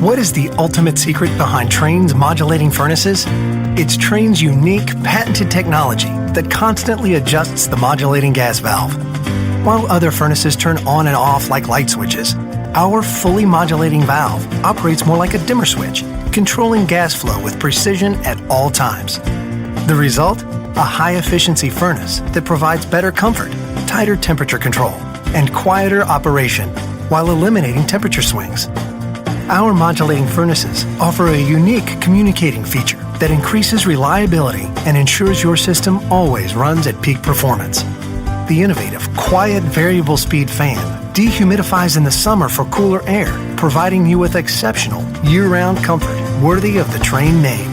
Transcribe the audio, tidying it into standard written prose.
What is the ultimate secret behind Trane's modulating furnaces? It's Trane's unique, patented technology that constantly adjusts the modulating gas valve. While other furnaces turn on and off like light switches, our fully modulating valve operates more like a dimmer switch, controlling gas flow with precision at all times. The result? A high-efficiency furnace that provides better comfort, tighter temperature control, and quieter operation while eliminating temperature swings. Our modulating furnaces offer a unique communicating feature that increases reliability and ensures your system always runs at peak performance. The innovative, quiet, variable speed fan dehumidifies in the summer for cooler air, providing you with exceptional, year-round comfort worthy of the Trane name.